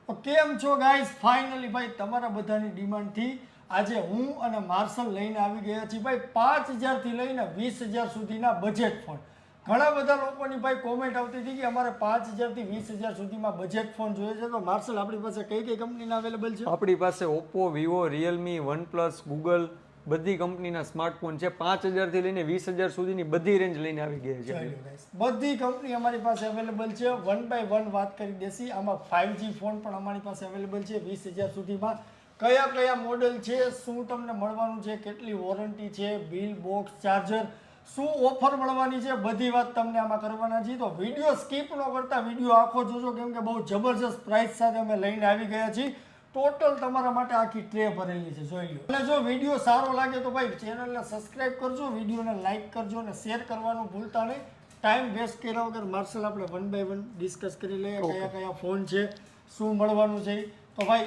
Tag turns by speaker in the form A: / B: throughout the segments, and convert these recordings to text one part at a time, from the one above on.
A: તો કેમ છો ગાઈસ? ફાઇનલી ભાઈ તમારા બધાની ડિમાન્ડથી આજે હું અને માર્શલ લઈને આવી ગયા છીએ ભાઈ 5000 થી લઈને 20000 સુધીના બજેટ ફોન. ઘણા બધા લોકોની ભાઈ કોમેન્ટ આવતી હતી કે અમારે 5000 થી 20000 સુધીમાં બજેટ ફોન જોઈએ છે. તો માર્શલ આપણી પાસે કઈ કઈ કંપનીના અવેલેબલ છે?
B: આપણી પાસે Oppo, Vivo, Realme, OnePlus, Google બધી કંપનીના સ્માર્ટફોન છે. 5000 થી લઈને 20000 સુધીની બધી રેન્જ લઈને આવી ગયા છે.
A: ચાલો guys, બધી કંપની અમારી પાસે અવેલેબલ છે. વન બાય વન વાત કરી દેસી. આમાં 5G ફોન પણ અમારી પાસે અવેલેબલ છે 20000 સુધીમાં. કયા કયા મોડેલ છે, શું તમને મળવાનું છે, કેટલી વોરંટી છે, બિલ, બોક્સ, ચાર્જર, શું ઓફર મળવાની છે, બધી વાત તમને આમાં કરવાના છીએ. તો વિડીયો સ્કીપ ન કરતા વિડીયો આખો જોજો, કેમ કે બહુ જબરજસ્ત પ્રાઇસ સાથે અમે લઈને આવી ગયા છીએ. ટોટલ તમારા માટે આખી ટ્રે ભરેલી છે, જોઈ લો. અને જો વિડીયો સારો લાગે તો ભાઈ ચેનલને સબસ્ક્રાઇબ કરજો, વિડીયોને લાઇક કરજો અને શેર કરવાનું ભૂલતા નહીં. ટાઈમ વેસ્ટ કર્યા વગર માર્શલ આપણે વન બાય વન ડિસ્કસ કરી લઈએ કયા કયા ફોન છે, શું મળવાનું છે. તો ભાઈ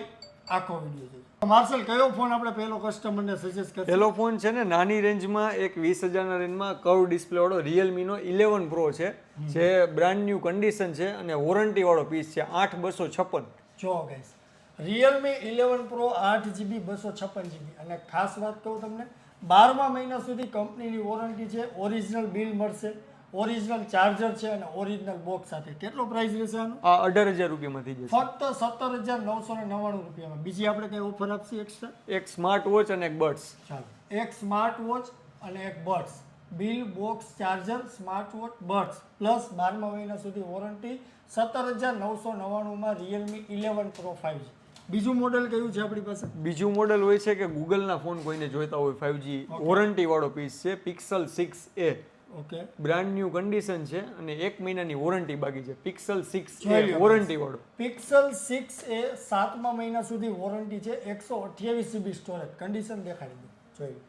A: આખો વિડીયો જોજો. માર્શલ કયો ફોન આપણે પહેલો કસ્ટમરને સજેસ્ટ કરીએ?
B: પહેલો ફોન છે ને નાની રેન્જમાં એક 20000ના રેન્જમાં કર્વ ડિસ્પ્લે વાળો રિયલમીનો 11 પ્રો છે, જે બ્રાન્ડ ન્યૂ કન્ડિશન છે અને વોરંટી વાળો પીસ છે 8256.
A: જો guys, Realme 11 pro 8GB 256GB. અને ખાસ વાત કહું તમને, 12મા મહિના સુધી કંપનીની વોરંટી છે, ઓરિજિનલ બિલ મળશે, ઓરિજિનલ ચાર્જર છે અને ઓરિજિનલ બોક્સ સાથે. કેટલો પ્રાઇસ રહેશે આનો?
B: આ 18000 રૂપિયામાં થઈ જશે.
A: ફક્ત 17999 રૂપિયામાં. બીજી આપણે કઈ ઓફર આપશે એક્સ્ટ્રા?
B: એક સ્માર્ટ વોચ અને એક બડ્સ.
A: ચાલો, એક સ્માર્ટ વોચ અને એક buds. Bill, box, charger, smart watch, buds plus 12મા મહિના સુધી વોરંટી 17999માં રિયલમી 11 પ્રો 5G. બીજું મોડેલ કયું છે આપણી પાસે?
B: બીજું મોડેલ હોય છે કે ગૂગલના ફોન કોઈને જોઈતા હોય 5G વોરંટી વાળો પીસ છે, pixel 6a.
A: Okay,
B: brand new condition છે અને 1 મહિનાની વોરંટી બાકી છે. પિક્સલ 6a વોરંટી વાળો.
A: પિક્સલ 6a 7મા મહિના સુધી વોરંટી છે, 128GB સ્ટોરેજ. કન્ડિશન દેખાડી દો, જોઈ લો.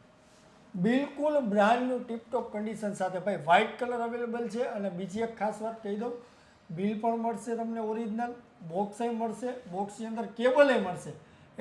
A: બિલકુલ બ્રાન્ડ ન્યૂ ટીપટોપ કન્ડિશન સાથે ભાઈ. વ્હાઇટ કલર અવેલેબલ છે. અને બીજી એક ખાસ વાત કહી દઉં, બિલ પણ મળશે તમને ઓરિજિનલ, બોક્સ મળશે, બોક્સની અંદર કેબલ મળશે.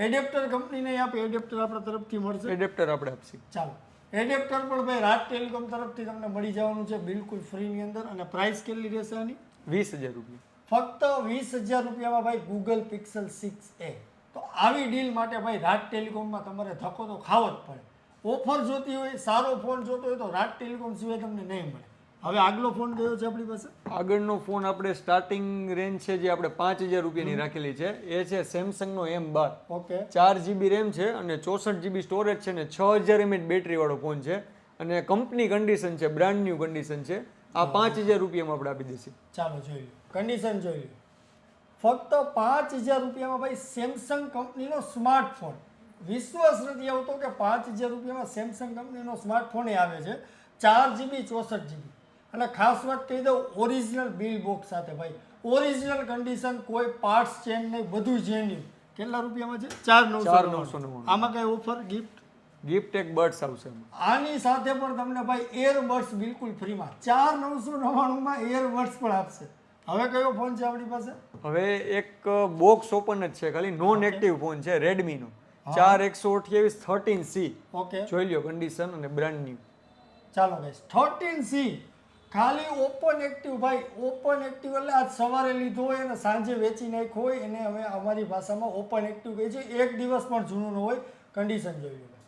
A: એડેપ્ટર કંપની નહીં આપે, એડેપ્ટર આપણા તરફથી મળશે.
B: એડેપ્ટર આપણે આપશું.
A: ચાલો, એડેપ્ટર પણ ભાઈ રાજ ટેલિકોમ તરફથી તમને મળી જવાનું છે બિલકુલ ફ્રીની અંદર. અને પ્રાઇસ કેટલી રહેશે આની?
B: 20000 રૂપિયા.
A: ફક્ત 20000 રૂપિયામાં ભાઈ ગૂગલ પિક્સલ 6a. તો આવી ડીલ માટે ભાઈ રાજ ટેલિકોમમાં તમારે ધક્કો તો ખાવો જ પડે. ઓફર જોતી હોય, સારો ફોન જોતો હોય તો રાજ ટેલિકોમ સિવાય તમને નહીં મળે. હવે આગલો ફોન કયો છે આપણી પાસે?
B: આગળનો ફોન આપણે સ્ટાર્ટિંગ રેન્જ છે જે આપણે 5000 રૂપિયાની રાખેલી છે, એ છે સેમસંગનો M12.
A: ઓકે,
B: 4GB રેમ છે અને 64GB સ્ટોરેજ છે ને 6000 mAh બેટરી વાળો ફોન છે અને કંપની કન્ડિશન છે, બ્રાન્ડ ન્યૂ કન્ડિશન છે. આ 5000 રૂપિયામાં આપણે આપી દઈશું.
A: ચાલો જોઈ લો, કન્ડિશન જોઈ લો. ફક્ત 5000 રૂપિયામાં ભાઈ સેમસંગ કંપનીનો સ્માર્ટફોન. વિશ્વાસ નથી આવતો કે 5000 રૂપિયામાં સેમસંગ કંપનીનો સ્માર્ટફોન આવે છે, 4GB 64GB. અને ખાસ વાત કહી દઉં, ઓરિજિનલ બિલ બોક્સ સાથે ભાઈ. ઓરિજિનલ કન્ડિશન, કોઈ પાર્ટ્સ ચેન્જ નહીં, બધું જેન્યુઇન. કેટલા રૂપિયામાં છે? 4999. આમાં કઈ ઓફર, ગિફ્ટ?
B: ગિફ્ટ એક બડ્સ આવશે.
A: આની સાથે પણ તમને ભાઈ એરબડ્સ બિલકુલ ફ્રીમાં 4999માં એરબડ્સ પણ આપશે. હવે કયો ફોન છે આપણી પાસે?
B: હવે એક બોક્સ ઓપન જ છે, ખાલી નોન એક્ટિવ ફોન છે, રેડમીનો 4128 13C.
A: ઓકે,
B: જોઈ લ્યો કન્ડિશન અને બ્રાન્ડ ન્યૂ.
A: ચાલો ગાઈસ, 13C ખાલી ઓપન એક્ટિવ ભાઈ. ઓપન એક્ટિવ એટલે આજ સવારે લીધો હોય અને સાંજે વેચી નાખ્યો હોય એને હવે અમારી ભાષામાં ઓપન એક્ટિવ કહે છે. એક દિવસ પણ જૂનું ન હોય. કન્ડિશન જોઈ લો.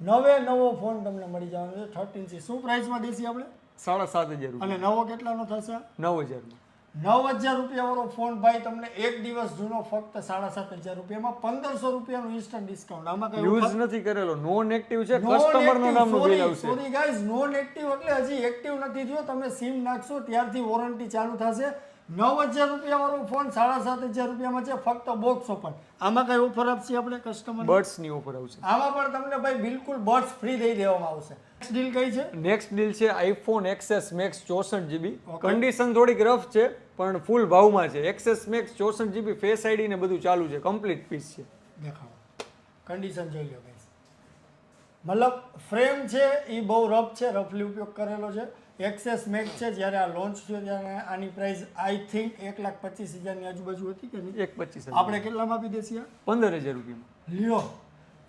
A: નવે નવો ફોન તમને મળી જવાનો છે 13C. શું પ્રાઇસમાં દેશી આપણે?
B: 7500 રૂપિયા.
A: અને નવો કેટલાનો થશે?
B: 9000.
A: 9000 રૂપિયા વાળો ફોન ભાઈ તમને એક દિવસ જૂનો ફક્ત 7500 રૂપિયામાં. 1500 રૂપિયાનું ઇન્સ્ટન્ટ ડિસ્કાઉન્ટ. આમાં કઈ
B: યુઝ નથી કરેલો, નોન એક્ટિવ છે, કસ્ટમરનું નામનું બિલ આવશે.
A: સોરી ગાઈઝ, નોન એક્ટિવ એટલે હજી એક્ટિવ નથી થયો. તમે સિમ નાખશો ત્યારથી વોરંટી ચાલુ થશે. 9000 રૂપિયા વાળો ફોન 7500 રૂપિયામાં છે, ફક્ત બોક્સ ઓપન. આમાં કઈ ઓફર આપશે આપણે કસ્ટમર?
B: બડ્સ ની ઓફર આવશે.
A: આમાં પણ તમને ભાઈ બિલકુલ બડ્સ ફ્રી દઈ દેવામાં આવશે. નેક્સ્ટ ડીલ કઈ છે?
B: નેક્સ્ટ ડીલ છે iPhone XS Max 64GB. Condition થોડીક રફ છે પણ ફૂલ ભાવમાં છે. XS Max 64GB, face ID ને બધું ચાલુ છે, કમ્પ્લીટ પીસ છે.
A: દેખાડો, કન્ડિશન જોઈ લો ગાઈસ. મતલબ ફ્રેમ છે એ બહુ રફ છે, રફલી ઉપયોગ કરેલો છે. XS Max છે, જ્યારે આ લોન્ચ થયો ત્યારે આની પ્રાઇસ આઈ થિંક 1,25,000ની આજુબાજુ હતી કે નહીં?
B: 1,25,000.
A: આપણે કેટલામાં આપી દેશી?
B: 15000 રૂપિયામાં.
A: લ્યો,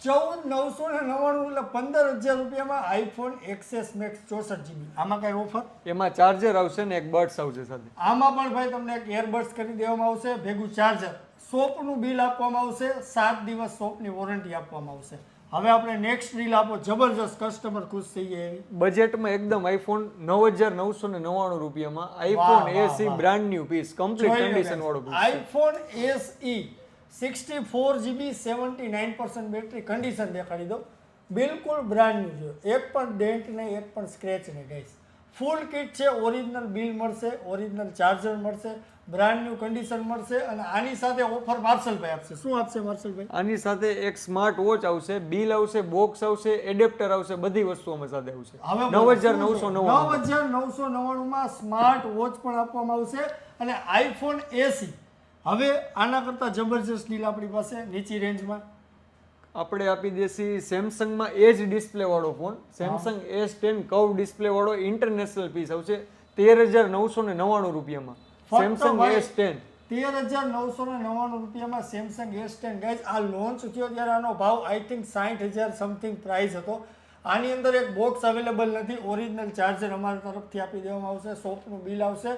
A: 14999 એટલે 15000 રૂપિયામાં iPhone XS Max 64GB. આમાં કઈ ઓફર?
B: એમાં ચાર્જર આવશે ને એક બડ્સ આવશે સાથે.
A: આમાં પણ ભાઈ તમને એક એરબડ્સ કરી દેવામાં આવશે ભેગું ચાર્જર. શોપનું બિલ આપવામાં આવશે, 7 દિવસ શોપની વોરંટી આપવામાં આવશે. હવે આપણે નેક્સ્ટ ડીલ આપો, જબરજસ્ત, કસ્ટમર ખુશ થઈ જાય એવી.
B: બજેટમાં એકદમ આઈફોન 9,999 રૂપિયામાં iPhone SE brand new piece, complete condition વાળો piece.
A: IPhone SE 64GB 79% battery, condition દેખાડી દો, બિલકુલ બ્રાન્ડ ન્યુ છે, એક પણ ડેન્ટ નહીં, એક પણ સ્ક્રેચ નહીં ગાઈસ. ફૂલ કિટ છે, ઓરિજિનલ બિલ મળશે, ઓરિજિનલ ચાર્જર મળશે, બ્રાન્ડ ન્યુ કન્ડિશન મળશે, અને આની સાથે ઓફર માર્શલભાઈ આપશે. શું આપશે માર્શલભાઈ?
B: આની સાથે એક સ્માર્ટ વોચ આવશે, બિલ આવશે, બોક્સ આવશે, એડેપ્ટર આવશે, બધી વસ્તુ અમે સાથે આવશે.
A: હવે 9,999 માં સ્માર્ટ વોચ પણ આપવામાં આવશે અને આઈફોન SE. હવે આના કરતા જબરજસ્ત ડીલ આપણી પાસે નીચી રેન્જમાં
B: આપણે આપી દેસી સેમસંગમાં એજ ડિસ્પ્લે વાળો phone, Samsung S10 curve display વાળો ઇન્ટરનેશનલ પીસ આવશે 13,999 રૂપિયામાં. સેમસંગ S10
A: 13,999 રૂપિયામાં સેમસંગ S10. ગાઈઝ, આ લોન્ચ થયો ત્યારે આનો ભાવ આઈ થિંક 60,000 સમથિંગ પ્રાઇસ હતો. આની અંદર એક બોક્સ અવેલેબલ નથી, ઓરિજિનલ ચાર્જર અમારા તરફથી આપી દેવામાં આવશે, શોપનું બિલ આવશે,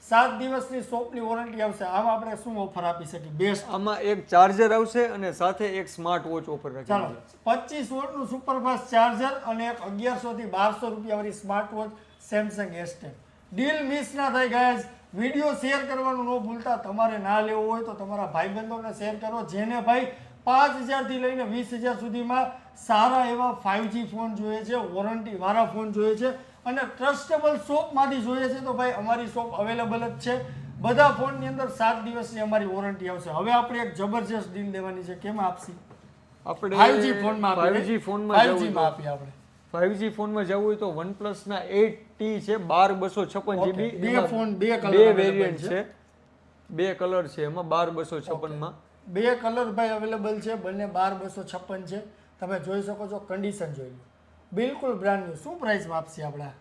A: 7 દિવસની શોપની વોરંટી આવશે. આમાં આપણે શું ઓફર આપી શકીએ બેસ્ટ?
B: આમાં એક ચાર્જર આવશે અને સાથે એક સ્માર્ટ વોચ ઓફર રાખી.
A: ચાલો, 25 વોટનું સુપરફાસ્ટ ચાર્જર અને એક 1100 થી 1200 રૂપિયા વાળી smart watch Samsung S10. Deal miss ના થાય ગાઈઝ. વિડીયો શેર કરવાનું ન ભૂલતા. તમારે ના લેવો હોય તો તમારા ભાઈબંધોને શેર કરો, જેને ભાઈ 5,000 થી લઈને 20,000 સુધીમાં સારા એવા 5G ફોન જોઈએ છે, વોરંટી વાળા ફોન જોઈએ છે અને ટ્રસ્ટેબલ શોપમાંથી જોઈએ છે, તો ભાઈ અમારી શોપ અવેલેબલ જ છે. બધા ફોનની અંદર 7 દિવસની અમારી વોરંટી આવશે. હવે આપણે એક જબરજસ્ત ડીલ દેવાની છે. કેમ આપશી?
B: આપણે
A: 5G ફોનમાં આપીએ.
B: 5G ફોનમાં
A: 5G માં આપીએ આપણે.
B: 5G ફોનમાં જવું હોય તો OnePlus ના 8T છે, 12,256 GB.
A: બે ફોન, બે કલર
B: બે વેરિયન્ટ છે, બે કલર છે એમાં, 12,256 માં
A: બે કલર ભાઈ અવેલેબલ છે, બંને 12,256 છે. તમે જોઈ શકો છો, કન્ડિશન જોઈ લો, બિલકુલ બ્રાન્ડ ન્યુ. શું પ્રાઇસમાં આપશે આપણા?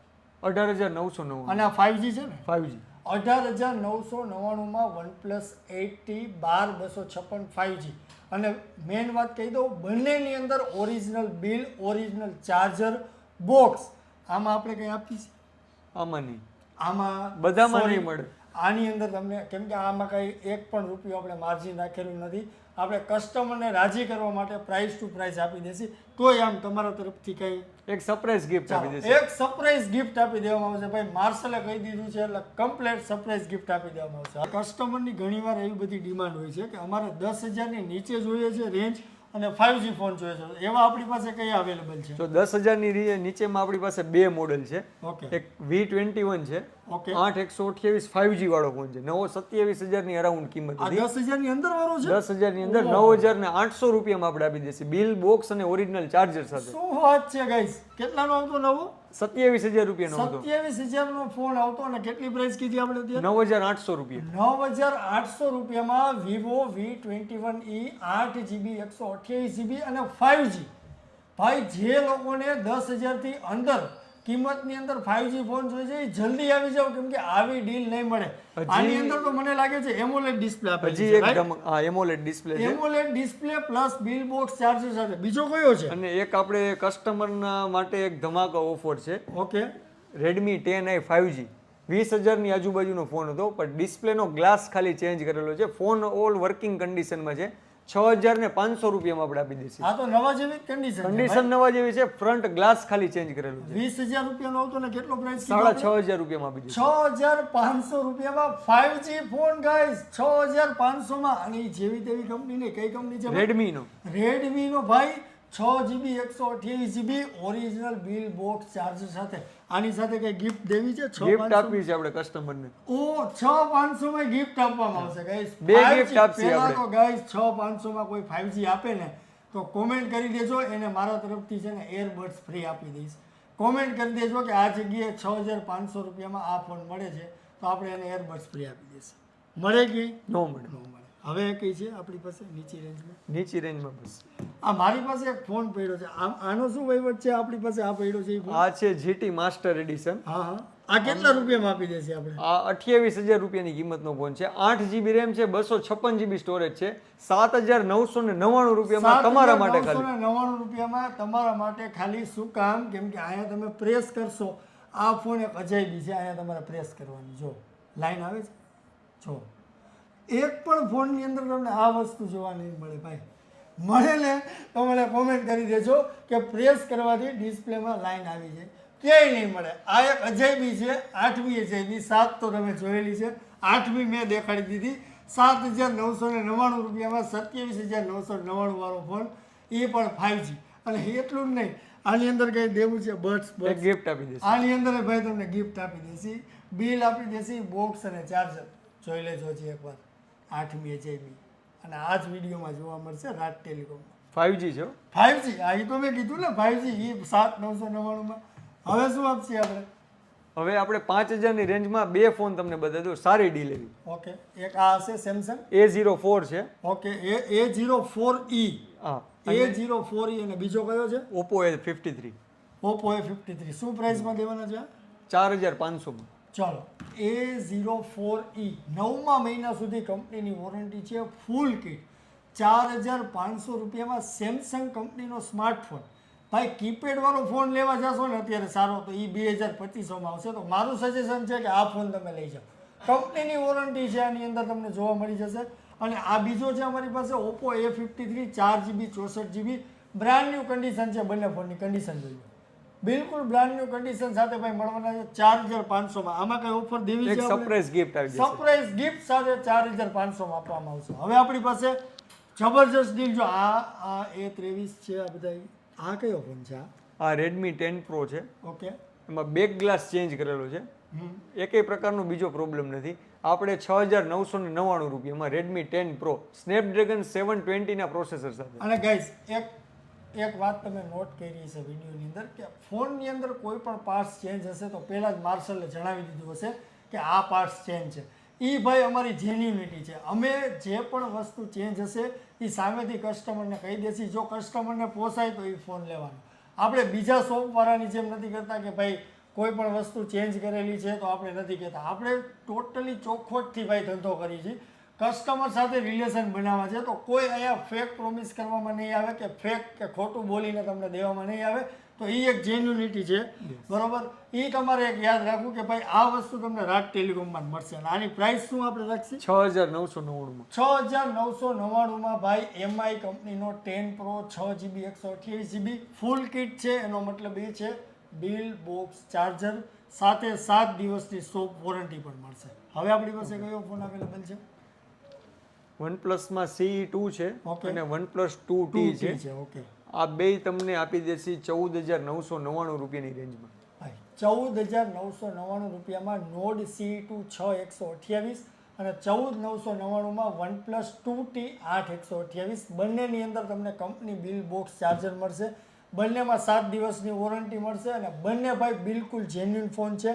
B: 18,999.
A: અને આ 5G છે ને?
B: 5G
A: 18,999 માં OnePlus 8T 12,256 5G. અને મેઇન વાત કહી દઉં, બંનેની અંદર original bill, original charger, box. આમાં આપણે કંઈ આપીએ છીએ?
B: આમાં નહીં,
A: આમાં
B: બધામાં
A: sorry,
B: નહીં મળે.
A: આની અંદર તમને, કેમ કે આમાં કંઈ એક પણ રૂપિયો આપણે માર્જિન રાખેલું નથી. આપણે કસ્ટમરને રાજી કરવા માટે પ્રાઇસ ટુ પ્રાઇસ આપી દેશી. તોય આમ તમારા તરફથી કંઈ
B: એક સરપ્રાઈઝ ગિફ્ટ આપી દેશે.
A: એક સરપ્રાઈઝ ગિફ્ટ આપી દેવામાં આવશે. ભાઈ માર્શલે કહી દીધું છે એટલે કમ્પ્લીટ સરપ્રાઈઝ ગિફ્ટ આપી દેવામાં આવશે. કસ્ટમરની ઘણીવાર એવી બધી ડિમાન્ડ હોય છે કે અમારે 10,000 ની નીચે જોઈએ છે રેન્જ અને 5G ફોન જોઈએ છે. એવા આપણી પાસે કઈ અવેલેબલ છે?
B: તો 10,000 ની નીચેમાં આપણી પાસે બે મોડેલ છે.
A: ઓકે
B: એક V21 છે,
A: ઓકે.
B: 8/128 5G વાળો ફોન છે, નવો 27,000 ની અરાઉન્ડ કિંમત
A: આ
B: હતી.
A: 10,000 ની અંદર વાળો છે?
B: 10,000 ની અંદર 9,800 રૂપિયામાં આપણે આપી દેશે, બિલ, બોક્સ અને ઓરિજિનલ ચાર્જર સાથે.
A: શું વાત છે ગાઈસ? કેટલાનો આવતો નવો?
B: 27,000 રૂપિયાનો હતો.
A: 27,000 નો ફોન આવતો અને કેટલી પ્રાઇસ કીધી આપણે અત્યારે?
B: 9,800 રૂપિયા.
A: 9,800 રૂપિયામાં વિવો V21e 8GB 128GB અને 5G. ભાઈ, જે લોકોને 10,000 થી અંદર કિંમતની અંદર 5G ફોન જોઈએ છે, એ જલ્દી આવી જાવ, કેમ કે આવી ડીલ નહીં મળે. આની અંદર તો મને લાગે છે એમોલેડ ડિસ્પ્લે આપે
B: હજી
A: છે.
B: એક એમોલેડ ડિસ્પ્લે છે,
A: AMOLED display plus bill box charger સાથે. બીજો કયો છે?
B: અને એક આપણે કસ્ટમરના માટે એક ધમાકા ઓફર છે.
A: ઓકે,
B: Redmi 10i 5G 20,000 ની આજુબાજુનો ફોન હતો, પણ ડિસ્પ્લેનો ગ્લાસ ખાલી ચેન્જ કરેલો છે. ફોન ઓલ વર્કિંગ કન્ડિશનમાં છે. 6,500 રૂપિયામાં આપણે આપી દઈશું.
A: આ તો નવા જેવી કન્ડિશન.
B: કન્ડિશન નવા જેવી છે, ફ્રન્ટ ગ્લાસ ખાલી ચેન્જ કરેલું છે.
A: 20,000 રૂપિયાનો આવતો ને કેટલો પ્રાઇસ?
B: 6,500 રૂપિયામાં આપી દઈશું.
A: 6,500 રૂપિયામાં 5G ફોન ગાઈસ, 6,500 માં. અને ઈ જેવી તેવી કંપની નહીં. કઈ કંપની છે?
B: Redmi નો
A: રેડમી નો ભાઈ, 6GB 128GB original bill box charger સાથે. આની સાથે કઈ ગિફ્ટ દેવી છે?
B: ગિફ્ટ આપવી છે આપણે કસ્ટમરને.
A: ઓ 6,500 માં ગિફ્ટ આપવામાં આવશે ગાઈસ.
B: બે gift આપશે આપણે.
A: તો ગાઈસ 6,500 માં કોઈ 5G આપે ને તો કોમેન્ટ કરી દેજો, એને મારા તરફથી છે ને એરબડ્સ ફ્રી આપી દઈશ. કોમેન્ટ કરી દેજો કે આ જગ્યાએ 6,500 રૂપિયામાં આ ફોન મળે છે, તો આપણે એને એરબડ્સ ફ્રી આપી દઈશું. મળે કે
B: નો મળે.
A: ન મળે? હવે કઈ છે આપણી પાસે નીચી રેન્જમાં?
B: નીચી રેન્જમાં બસ
A: આ મારી પાસે એક ફોન પડ્યો છે. આનો શું વહીવટ છે આપણી પાસે? આ પડ્યો છે એ ફોન?
B: આ છે GT માસ્ટર એડિશન.
A: હા હા. આ કેટલા રૂપિયામાં આપી દેશે આપણે?
B: આ 28,000 રૂપિયાની કિંમતનો ફોન છે. 8GB રેમ છે, 256GB સ્ટોરેજ છે. 7,999 રૂપિયામાં તમારા માટે ખાલી.
A: 7,999 રૂપિયામાં તમારા માટે ખાલી. શું કામ? કેમ કે અહીંયા તમે પ્રેસ કરશો. આ ફોન એક અજાયબી છે. અહીંયા તમારે પ્રેસ કરવાની. જો લાઈન આવે છે, જો એક પણ ફોનની અંદર તમને આ વસ્તુ જોવા નહીં મળે ભાઈ. મળે ને તો મને કોમેન્ટ કરી દેજો કે પ્રેસ કરવાથી ડિસ્પ્લેમાં લાઈન આવી જાય. ક્યાંય નહીં મળે. આ એક અજાયબી છે. 8મી અજાયબી. 7 તો તમે જોયેલી છે. 8મી મેં દેખાડી દીધી. 7,999 રૂપિયામાં 27,999 વાળો ફોન, એ પણ 5G. અને એટલું જ નહીં, આની અંદર કંઈ દેવું છે બર્ડ્સ
B: એક ગિફ્ટ આપી દેશે.
A: આની અંદર ભાઈ તમને ગિફ્ટ આપી દેશી, બિલ આપી દેશી, બોક્સ અને ચાર્જર. જોઈ લેજો હજી એકવાર. 8મી અજાયબી. અને આ જ વિડીયોમાં જોવા મળશે રાજ ટેલિકોમમાં.
B: 5G છે હો.
A: 5G. હા, એ તો મેં કીધું ને 5G. એ 7,999માં. હવે શું આપશે આપણે?
B: હવે આપણે 5000ની રેન્જમાં બે ફોન તમને બતાવી દઉં, સારી ડીલ એવી.
A: ઓકે, એક આ હશે સેમસંગ
B: A04 છે.
A: Okay, A04e.
B: હા.
A: A04e. અને બીજો કયો છે?
B: Oppo A53.
A: Oppo A53. શું પ્રાઇસમાં દેવાના છે?
B: 4500 માં.
A: ચાલો, A04e 9મા મહિના સુધી કંપનીની વોરંટી છે, ફૂલ કિટ. 4500 રૂપિયામાં સેમસંગ કંપનીનો સ્માર્ટફોન. ભાઈ કીપેડ વાળો ફોન લેવા જશો ને અત્યારે સારો તો એ 2025માં આવશે. તો મારું સજેશન છે કે આ ફોન તમે લઈ જાઓ. કંપનીની વોરંટી છે, આની અંદર તમને જોવા મળી જશે. અને આ બીજો છે અમારી પાસે Oppo A53, 4GB 64GB, brand new condition છે. બંને ફોનની કન્ડિશન જોઈએ, બિલકુલ બ્રાન્ડ ન્યૂ કન્ડિશન સાથે ભાઈ મળવાના છે 4500માં. આમાં કઈ ઓફર દેવી
B: એક
A: છે?
B: સરપ્રાઈઝ ગિફ્ટ આવી જશે.
A: સરપ્રાઈઝ ગિફ્ટ સાથે 4500માં આપવામાં આવશે. હવે આપણી પાસે જબરજસ્ત ડીલ. જો આ A23 છે, આ બધા. આ કયો ફોન છે?
B: આ Redmi 10 Pro છે.
A: ઓકે,
B: એમાં બેક ગ્લાસ ચેન્જ કરેલો છે. એકેય પ્રકારનો બીજો પ્રોબ્લેમ નથી. આપણે 6999 રૂપિયામાં Redmi 10 Pro સ્નેપડ્રેગન 720 ના પ્રોસેસર સાથે.
A: અને ગાઈઝ એક વાત તમે નોટ કરી છે વિડીયોની અંદર કે ફોનની અંદર કોઈ પણ પાર્ટ્સ ચેન્જ હશે તો પહેલાં જ માર્શલે જણાવી દીધું હશે કે આ પાર્ટ્સ ચેન્જ છે. એ ભાઈ અમારી જેન્યુનિટી છે. અમે જે પણ વસ્તુ ચેન્જ હશે એ સામેથી કસ્ટમરને કહી દેશી. જો કસ્ટમરને પોસાય તો એ ફોન લેવાનો. આપણે બીજા શોપવાળાની જેમ નથી કરતા કે ભાઈ કોઈ પણ વસ્તુ ચેન્જ કરેલી છે તો આપણે નથી કહેતા. આપણે ટોટલી ચોખ્ખોટથી ભાઈ ધંધો કરીએ છીએ. કસ્ટમર સાથે રિલેશન બનાવવા છે. તો કોઈ અહીંયા ફેક પ્રોમિસ કરવામાં નહીં આવે કે ફેક કે ખોટું બોલીને તમને દેવામાં નહીં આવે. તો એ એક જેન્યુનિટી છે, બરોબર. એ તમારે એક યાદ રાખવું કે ભાઈ આ વસ્તુ તમને રાજ ટેલિકોમમાં જ મળશે. અને આની પ્રાઇસ શું આપણે રાખીએ?
B: 6999
A: 6999માં ભાઈ MI કંપનીનો 10 Pro 6GB 128GB ફૂલ કિટ છે. એનો મતલબ એ છે બિલ, બોક્સ, ચાર્જર સાથે 7 દિવસની શોપ વોરંટી પણ મળશે. હવે આપણી પાસે કયો ફોન અવેલેબલ છે?
B: OnePlus માં CE2 છે
A: Okay.
B: અને OnePlus 2T છે.
A: ઓકે,
B: આ બે તમને આપી દેશે 14999 રૂપિયાની રેન્જમાં.
A: ભાઈ 14999 રૂપિયામાં નોડ CE2 6128 અને 14999માં OnePlus 2T 8128. બંનેની અંદર તમને કંપની બિલ, બોક્સ, ચાર્જર મળશે. બંનેમાં 7 દિવસની વોરંટી મળશે. અને બંને ભાઈ બિલકુલ જેન્યુન ફોન છે,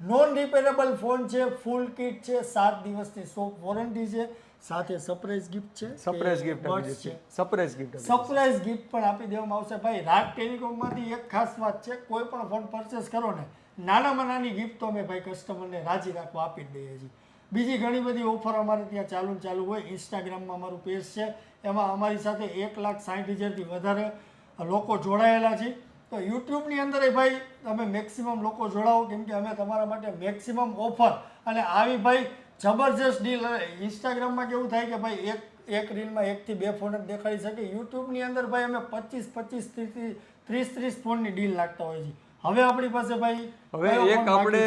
A: નોન રિપેરેબલ ફોન છે, ફૂલ કિટ છે, 7 દિવસની શોપ વોરંટી છે, સાથે સરપ્રાઈઝ ગિફ્ટ છે.
B: સરપ્રાઈઝ ગિફ્ટ આપી દેશે. Surprise gift.
A: સરપ્રાઈઝ ગિફ્ટ પણ આપી દેવામાં આવશે. ભાઈ રાજ ટેલિકોમમાંથી એક ખાસ વાત છે, કોઈ પણ ફોન પરચેસ કરો ને નાનામાં નાની ગિફ્ટ તો અમે ભાઈ કસ્ટમરને રાજી રાખવા આપી જ દઈએ છીએ. બીજી ઘણી બધી ઓફર અમારે ત્યાં ચાલુ હોય. ઇન્સ્ટાગ્રામમાં અમારું પેજ છે, એમાં અમારી સાથે 1,60,000થી વધારે લોકો જોડાયેલા છે. તો યુટ્યુબની અંદર ભાઈ તમે મેક્સિમમ લોકો જોડાવો, કેમ કે અમે તમારા માટે મેક્સિમમ ઓફર અને આવી ભાઈ જબરજસ્ત ડીલ. ઇન્સ્ટાગ્રામમાં કેવું થાય કે ભાઈ એક રીલમાં 1 થી 2 ફોન જ દેખાડી શકે. યુટ્યુબની અંદર ભાઈ અમે 25 30 ફોનની ડીલ નાખતા હોય છે. હવે આપણી પાસે ભાઈ
B: હવે એક આપણે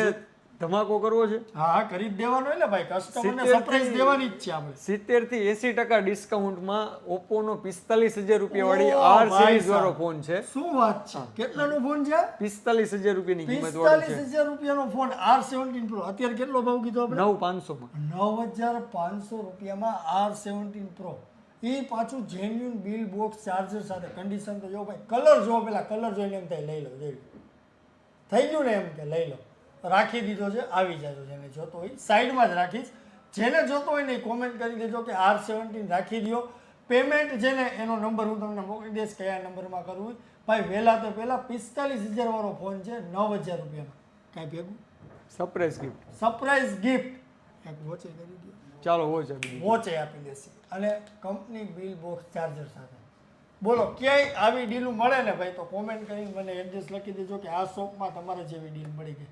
B: ધમાકો કરવો છે.
A: હા, કરી જ દેવાનો એટલે ભાઈ કસ્ટમરને સરપ્રાઈઝ દેવાની જ છે આપણે.
B: 70 થી 80% ડિસ્કાઉન્ટમાં Oppo નો 45000 રૂપિયા વાળી R સિરીઝ વાળો ફોન છે.
A: શું વાત છે? કેટલાનો ફોન છે?
B: 45000 રૂપિયાની કિંમત વાળો છે.
A: 45000 રૂપિયાનો ફોન R17 Pro. અત્યારે કેટલો ભાવ કીધો આપણે?
B: 9500 માં.
A: 9500 રૂપિયામાં R17 Pro. એ પાછું જેન્યુન બિલ, બોક્સ, ચાર્જર સાથે. કન્ડિશન તો જો ભાઈ, કલર જો પેલા કલર જોઈને એમ થાય લઈ લો. થઈ ગયું ને એમ કે લઈ લો, રાખી દીધો છે. આવી જાજો જેને જોતો હોય. સાઈડમાં જ રાખીશ. જેને જોતો હોય ને કોમેન્ટ કરી દેજો કે R17 રાખી દો. પેમેન્ટ છે ને એનો નંબર હું તમને મોકલી દઈશ, કયા નંબરમાં કરવું. ભાઈ વહેલા તે પહેલાં 45000 વાળો ફોન છે 9000 રૂપિયામાં. કાંઈ ભેગું
B: સરપ્રાઈઝ ગિફ્ટ.
A: સરપ્રાઈઝ ગિફ્ટ એક વોચે કરી દો.
B: ચાલો વોચ આપી દઈએ.
A: વોચે આપી દેશે અને કંપની બિલ, બોક્સ, ચાર્જર સાથે. બોલો ક્યાંય આવી ડીલ મળે ને ભાઈ તો કોમેન્ટ કરીને મને એડ્રેસ લખી દેજો કે આ શોપમાં તમારે જેવી ડીલ મળી ગઈ.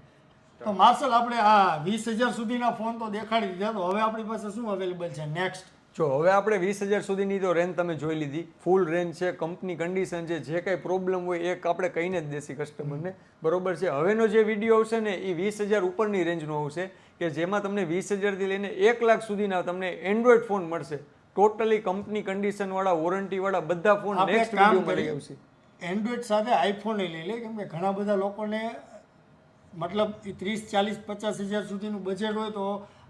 A: તો માર્શલ આપણે આ 20,000 સુધીના ફોન તો દેખાડી દીધા, તો હવે આપણી પાસે શું અવેલેબલ છે નેક્સ્ટ?
B: જો હવે આપણે 20,000 સુધીની તો રેન્જ તમે જોઈ લીધી, ફૂલ રેન્જ છે, કંપની કન્ડિશન છે, જે કાંઈ પ્રોબ્લેમ હોય એક આપણે કહીને જ દેશી કસ્ટમરને, બરોબર છે. હવેનો જે વિડીયો આવશે ને એ 20,000 ઉપરની રેન્જનો આવશે, કે જેમાં તમને 20,000 થી લઈને 1 લાખ સુધીના તમને એન્ડ્રોઈડ ફોન મળશે, ટોટલી કંપની કન્ડિશન વાળા, વોરંટી વાળા બધા ફોન
A: આપણે
B: નેક્સ્ટ
A: કામ
B: વિડીયોમાં લઈ
A: કરીએ.
B: આવશે.
A: એન્ડ્રોઈડ સાથે આઈફોન લઈ લે, કેમ કે ઘણા બધા લોકોને મતલબ 30, 40, 50,000 સુધીનું બજેટ હોય તો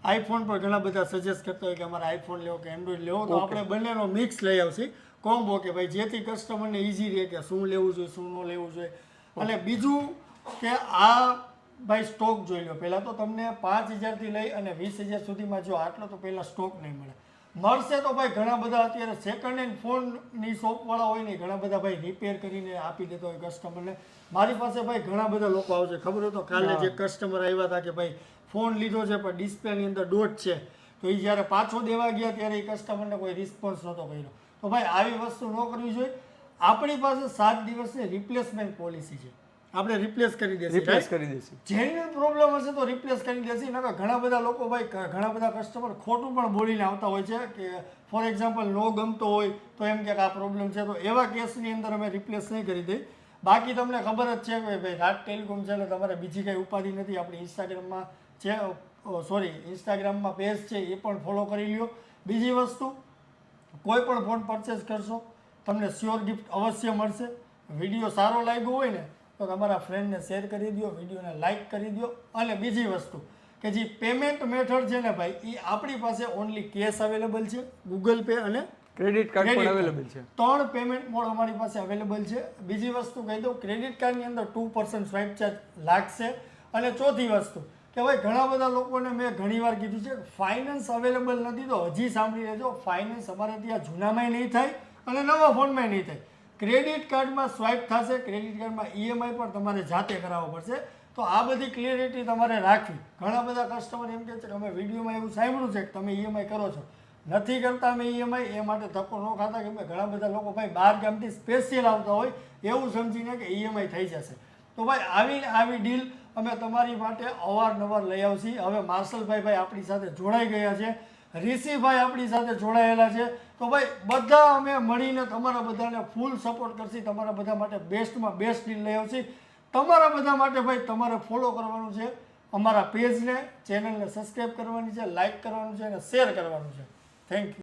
A: આઈફોન પર ઘણા બધા સજેસ્ટ કરતા હોય કે અમારે આઈફોન લેવો કે એન્ડ્રોઈડ લેવો, તો આપણે બંનેનો મિક્સ લઈ આવશે કોમ્બો, કે ભાઈ જેથી કસ્ટમરને ઇઝી રહે કે શું લેવું જોઈએ શું ન લેવું જોઈએ. અને બીજું કે આ ભાઈ સ્ટોક જોઈ લો પહેલાં, તો તમને 5,000 થી લઈ અને 20,000 સુધીમાં જો આટલો તો પહેલાં સ્ટોક નહીં મળે. મળશે તો ભાઈ ઘણા બધા અત્યારે સેકન્ડ હેન્ડ ફોનની શોપવાળા હોય ને ઘણા બધા ભાઈ રિપેર કરીને આપી દેતા હોય કસ્ટમરને. મારી પાસે ભાઈ ઘણા બધા લોકો આવશે, ખબર હોય તો કાલે જે કસ્ટમર આવ્યા હતા કે ભાઈ ફોન લીધો છે પણ ડિસ્પ્લેની અંદર ડોટ છે, તો એ જ્યારે પાછો દેવા ગયા ત્યારે એ કસ્ટમરને કોઈ રિસ્પોન્સ નહોતો કર્યો. તો ભાઈ આવી વસ્તુ ન કરવી જોઈએ. આપણી પાસે 7 દિવસની રિપ્લેસમેન્ટ પોલિસી છે, આપણે રિપ્લેસ કરી દઈશું.
B: રિપ્લેસ કરી દેશે.
A: જેન્યુઅલ પ્રોબ્લેમ હશે તો રિપ્લેસ કરી દેશે. નકર ઘણા બધા લોકો ભાઈ ઘણા બધા કસ્ટમર ખોટું પણ બોલીને આવતા હોય છે કે ફોર એક્ઝામ્પલ નો ગમતો હોય તો એમ કે આ પ્રોબ્લેમ છે, તો એવા કેસની અંદર અમે રિપ્લેસ નહીં કરી દઈએ. બાકી તમને ખબર જ છે કે ભાઈ રાજ ટેલિકોમ છે એટલે તમારે બીજી કંઈ ઉપાધિ નથી. આપણી ઇન્સ્ટાગ્રામમાં છે, ઇન્સ્ટાગ્રામમાં પેજ છે એ પણ ફોલો કરી લ્યો. બીજી વસ્તુ, કોઈ પણ ફોન પરચેસ કરશો તમને શ્યોર ગિફ્ટ અવશ્ય મળશે. વિડીયો સારો લાગ્યો હોય ને તો તમારા ફ્રેન્ડને શેર કરી દો, વિડીયોને લાઇક કરી દો. અને બીજી વસ્તુ કે જે પેમેન્ટ મેથડ છે ને ભાઈ, એ આપણી પાસે ઓનલી કેશ અવેલેબલ છે, ગૂગલ પે અને
B: ક્રેડિટ કાર્ડ પણ અવેલેબલ છે.
A: 3 પેમેન્ટ મોડ અમારી પાસે અવેલેબલ છે. બીજી વસ્તુ કહી દઉં, ક્રેડિટ કાર્ડની અંદર 2% સ્વાઇપ ચાર્જ લાગશે. અને ચોથી વસ્તુ કે ભાઈ ઘણા બધા લોકોને મેં ઘણીવાર કીધું છે ફાઇનાન્સ અવેલેબલ નથી, તો હજી સાંભળી લેજો, ફાઇનાન્સ અમારે ત્યાં જૂનામાંય નહીં થાય અને નવા ફોનમાંય નહીં થાય. ક્રેડિટ કાર્ડમાં સ્વાઇપ થશે, ક્રેડિટ કાર્ડમાં ઈએમઆઈ પણ તમારે જાતે કરાવવો પડશે. તો આ બધી ક્લિયરિટી તમારે રાખવી. ઘણા બધા કસ્ટમર એમ કહે છે કે અમે વિડીયોમાં એવું સાંભળ્યું છે કે તમે ઈએમઆઈ કરો છો, નથી કરતા અમે ઈએમઆઈ, એ માટે ધક્કો ન ખાતા. કેમ કે ઘણા બધા લોકો ભાઈ બહાર ગામથી સ્પેશિયલ આવતા હોય એવું સમજીને કે ઈએમઆઈ થઈ જશે. તો ભાઈ આવી ડીલ અમે તમારી માટે અવારનવાર લઈ આવશી. હવે માર્શલભાઈ આપણી સાથે જોડાઈ ગયા છે, ઋષિભાઈ આપણી સાથે જોડાયેલા છે. તો ભાઈ બધા અમે મળીને તમારા બધાને ફૂલ સપોર્ટ કરશી, તમારા બધા માટે બેસ્ટમાં બેસ્ટ ડીલ લઈ આવશી. તમારા બધા માટે ભાઈ તમારે ફોલો કરવાનું છે અમારા પેજને, ચેનલને સબસ્ક્રાઈબ કરવાની છે, લાઇક કરવાનું છે અને શેર કરવાનું છે. Thank you.